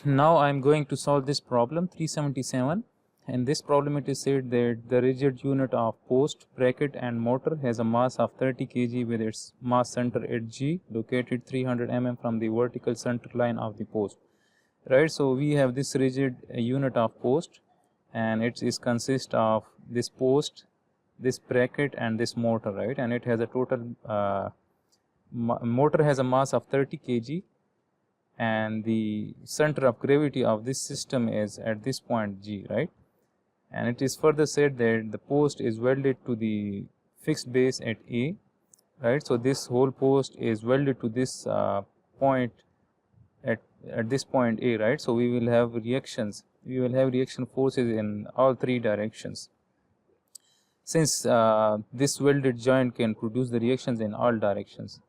Now I am going to solve this problem 377. In this problem it is said that the rigid unit of post, bracket and motor has a mass of 30 kg with its mass center at G located 300 mm from the vertical center line of the post. Right, so we have this rigid unit of post and it is consist of this post, this bracket and this motor, right, and it has a total motor has a mass of 30 kg and the center of gravity of this system is at this point G, right, and it is further said that the post is welded to the fixed base at A, right. So this whole post is welded to this point at this point A, right. So we will have reactions, we will have reaction forces in all three directions, since this welded joint can produce the reactions in all directions.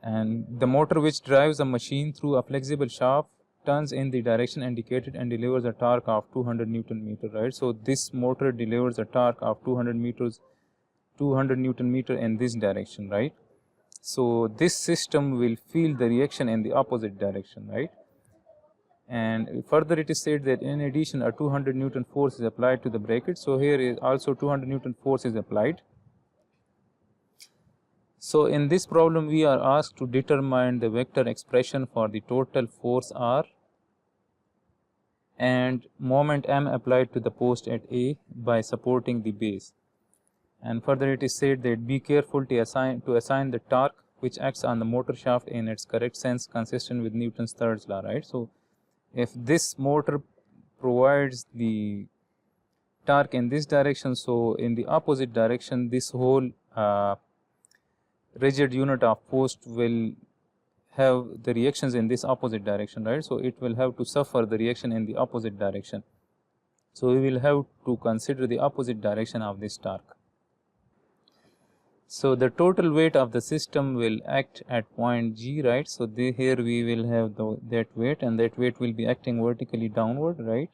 And the motor which drives a machine through a flexible shaft turns in the direction indicated and delivers a torque of 200 Newton meter, right. So this motor delivers a torque of 200 Newton meter in this direction, right. So this system will feel the reaction in the opposite direction, right. And further it is said that in addition a 200 Newton force is applied to the bracket. So here is also 200 Newton force is applied. So in this problem we are asked to determine the vector expression for the total force R and moment M applied to the post at A by supporting the base. And further it is said that be careful to assign the torque which acts on the motor shaft in its correct sense consistent with Newton's third law, right. So if this motor provides the torque in this direction, so in the opposite direction this whole rigid unit of post will have the reactions in this opposite direction, right. So it will have to suffer the reaction in the opposite direction. So we will have to consider the opposite direction of this torque. So the total weight of the system will act at point G, right. So here we will have that weight, and that weight will be acting vertically downward, right.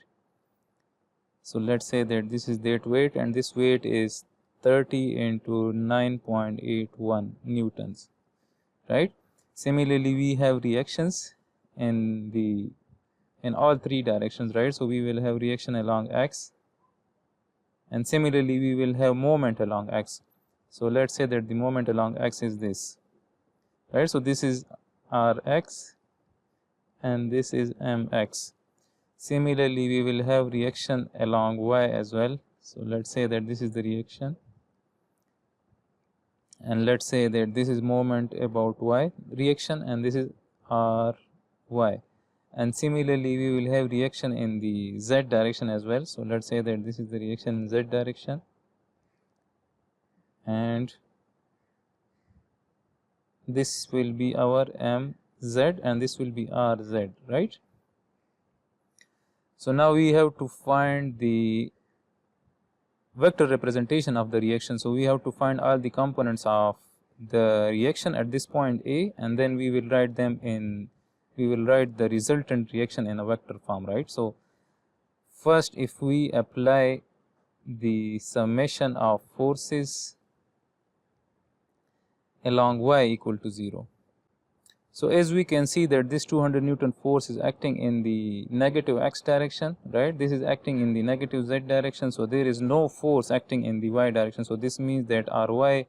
So let's say that this is that weight, and this weight is 30 into 9.81 newtons, right. Similarly we have reactions in all three directions, right. So we will have reaction along X, and similarly we will have moment along X. So let's say that the moment along X is this, right. So this is Rx and this is Mx. Similarly we will have reaction along Y as well. So let's say that this is the reaction, and let's say that this is moment about Y reaction, and this is Ry, and similarly we will have reaction in the Z direction as well. So let's say that this is the reaction in Z direction, and this will be our Mz and this will be Rz, right. So now we have to find the vector representation of the reaction. So we have to find all the components of the reaction at this point A, and then we will write the resultant reaction in a vector form, right. So first if we apply the summation of forces along Y equal to 0. So as we can see that this 200 Newton force is acting in the negative X direction, right. This is acting in the negative Z direction. So there is no force acting in the Y direction. So this means that Ry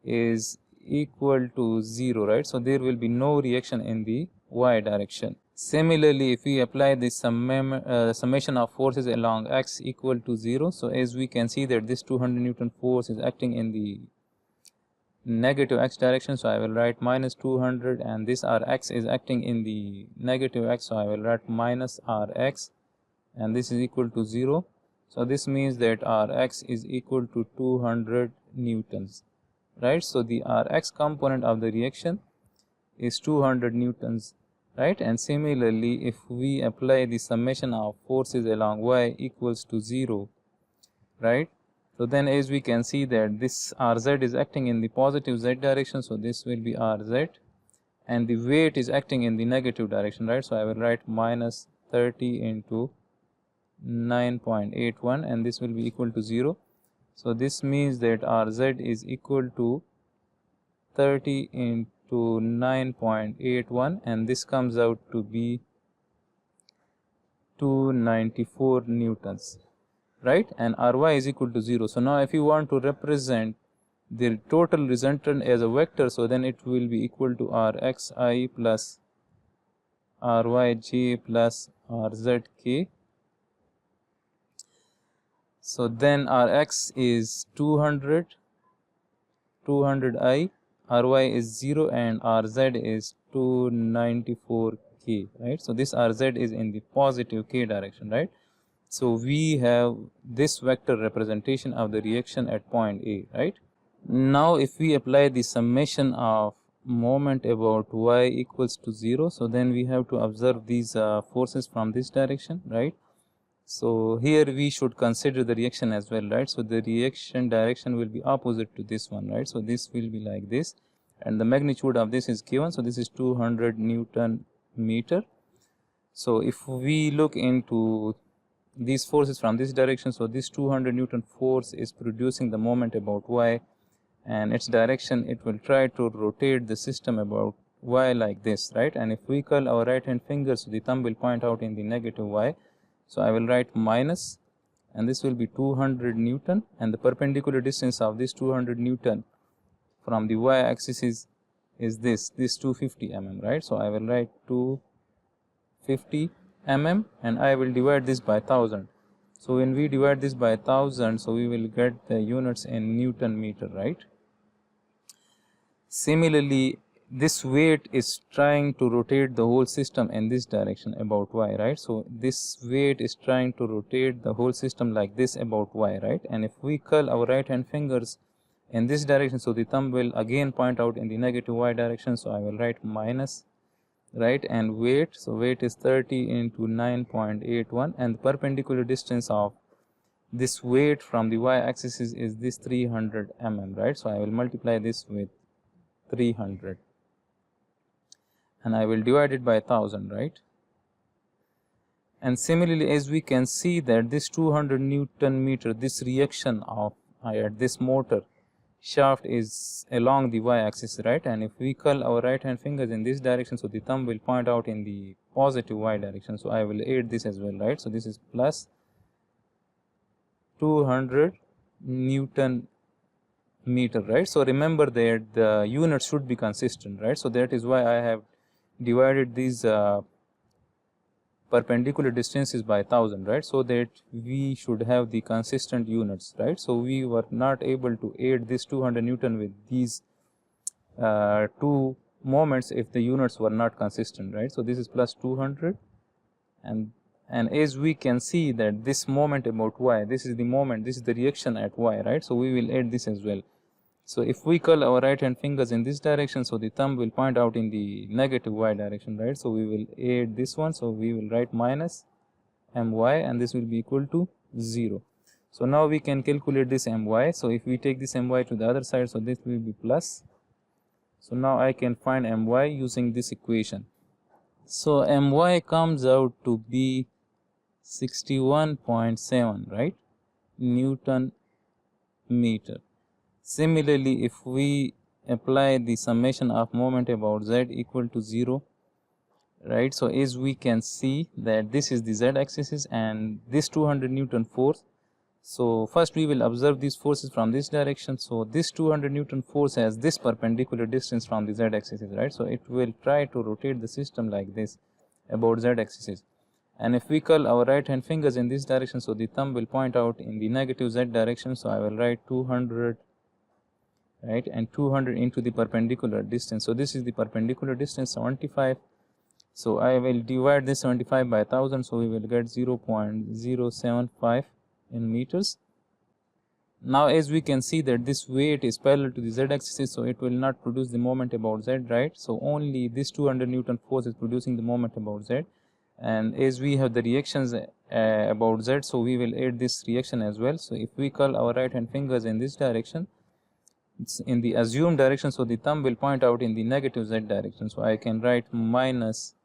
is equal to 0, right. So there will be no reaction in the Y direction. Similarly if we apply the summation of forces along X equal to 0. So as we can see that this 200 Newton force is acting in the negative X direction. So I will write minus 200, and this Rx is acting in the negative X. So I will write minus Rx, and this is equal to 0. So this means that Rx is equal to 200 newtons, right. So the Rx component of the reaction is 200 newtons, right. And similarly if we apply the summation of forces along Y equals to 0, right. So then as we can see that this Rz is acting in the positive Z direction. So this will be Rz, and the weight is acting in the negative direction, right. So I will write minus 30 into 9.81, and this will be equal to 0. So this means that Rz is equal to 30 into to 9.81, and this comes out to be 294 newtons, right? And Ry is equal to 0. So now if you want to represent the total resultant as a vector, so then it will be equal to Rxi plus Ryj plus Rzk. So then Rx is 200i, Ry is 0, and Rz is 294k, right? So this Rz is in the positive k direction, right? So we have this vector representation of the reaction at point A, right? Now if we apply the summation of moment about y equals to 0, so then we have to observe these forces from this direction, right? So here we should consider the reaction as well, right? So the reaction direction will be opposite to this one, right? So this will be like this, and the magnitude of this is given. So this is 200 Newton meter. So if we look into these forces from this direction, so this 200 Newton force is producing the moment about y, and its direction, it will try to rotate the system about y like this, right? And if we curl our right hand finger, so the thumb will point out in the negative y. So I will write minus, and this will be 200 Newton, and the perpendicular distance of this 200 Newton from the y axis is this 250 mm, right? So I will write 250 mm, and I will divide this by 1000. So when we divide this by 1000, so we will get the units in Newton meter, right? Similarly, this weight is trying to rotate the whole system in this direction about y, right? So this weight is trying to rotate the whole system like this about y, right? And if we curl our right hand fingers in this direction, so the thumb will again point out in the negative y direction. So I will write minus, right? And weight, so weight is 30 into 9.81, and the perpendicular distance of this weight from the y axis is this 300 mm, right? So I will multiply this with 300, and I will divide it by 1000, right? And similarly, as we can see that this 200 Newton meter, this reaction of at this motor shaft is along the y axis, right? And if we curl our right hand fingers in this direction, so the thumb will point out in the positive y direction. So I will add this as well, right? So this is plus 200 Newton meter, right? So remember that the units should be consistent, right? So that is why I have divided these perpendicular distances by 1000, right? So that we should have the consistent units, right? So we were not able to add this 200 Newton with these two moments if the units were not consistent, right? So this is plus 200, and as we can see that this moment about y, this is the moment, this is the reaction at y, right? So we will add this as well. So if we curl our right hand fingers in this direction, so the thumb will point out in the negative y direction, right? So we will add this one, so we will write minus my, and this will be equal to 0. So now we can calculate this my. So if we take this my to the other side, so this will be plus. So now I can find my using this equation. So my comes out to be 61.7, right, Newton meter. Similarly, if we apply the summation of moment about z equal to 0, right? So as we can see that this is the z axis and this 200 Newton force. So first we will observe these forces from this direction. So this 200 Newton force has this perpendicular distance from the z axis, right? So it will try to rotate the system like this about z axis. And if we curl our right hand fingers in this direction, so the thumb will point out in the negative z direction. So I will write 200, right, and 200 into the perpendicular distance. So this is the perpendicular distance, 75. So I will divide this 75 by 1000. So we will get 0.075 in meters. Now as we can see that this weight is parallel to the z axis, so it will not produce the moment about z, right? So only this 200 Newton force is producing the moment about z. And as we have the reactions about z, so we will add this reaction as well. So if we curl our right hand fingers in this direction, it's in the assumed direction, so the thumb will point out in the negative z direction. So I can write minus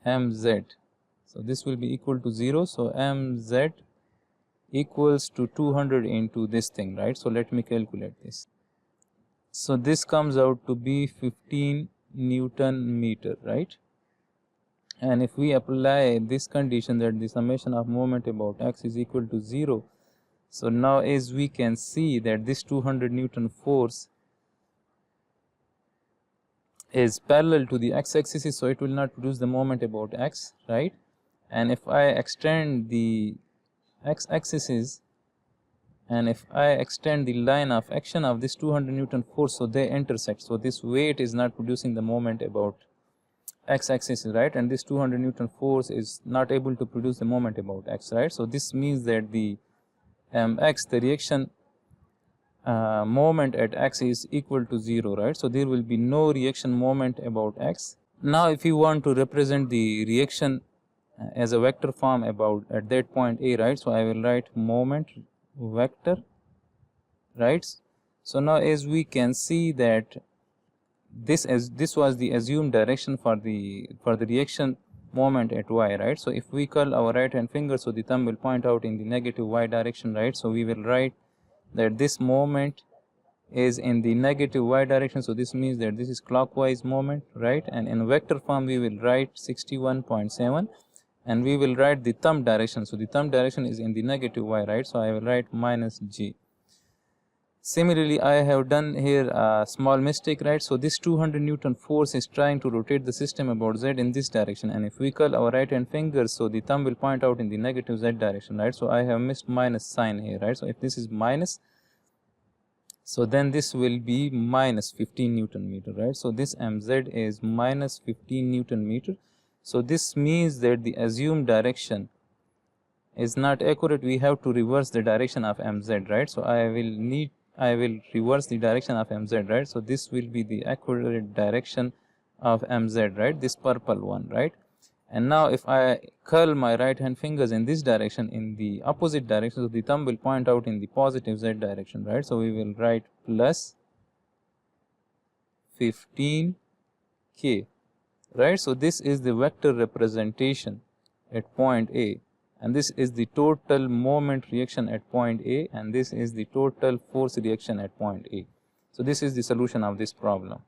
mz. So this will be equal to 0. So mz equals to 200 into this thing, right? So let me calculate this. So this comes out to be 15 Newton meter, right? And if we apply this condition that the summation of moment about x is equal to 0, so now as we can see that this 200 Newton force is parallel to the x-axis, so it will not produce the moment about x, right? And if I extend the x-axis and if I extend the line of action of this 200 Newton force, so they intersect, so this weight is not producing the moment about x-axis, right? And this 200 Newton force is not able to produce the moment about x, right? So this means that the x, the reaction moment at x is equal to 0, right? So there will be no reaction moment about x. Now if you want to represent the reaction as a vector form about at that point A, right? So I will write moment vector, right? So now as we can see that this was the assumed direction for the reaction moment at y, right? So if we curl our right hand finger, so the thumb will point out in the negative y direction, right? So we will write that this moment is in the negative y direction, so this means that this is clockwise moment, right? And in vector form we will write 61.7 and we will write the thumb direction, so the thumb direction is in the negative y, right? So I will write minus g. Similarly, I have done here a small mistake, right? So this 200 Newton force is trying to rotate the system about z in this direction, and if we curl our right hand fingers, so the thumb will point out in the negative z direction, right? So I have missed minus sign here, right? So if this is minus, so then this will be minus 15 Newton meter, right? So this mz is minus 15 Newton meter. So this means that the assumed direction is not accurate. We have to reverse the direction of mz, right? So I will reverse the direction of mz, right? So this will be the accurate direction of mz, right? This purple one, right? And now if I curl my right hand fingers in this direction, in the opposite direction, so the thumb will point out in the positive z direction, right? So we will write plus 15k, right? So this is the vector representation at point A, and this is the total moment reaction at point A, and this is the total force reaction at point A. So this is the solution of this problem.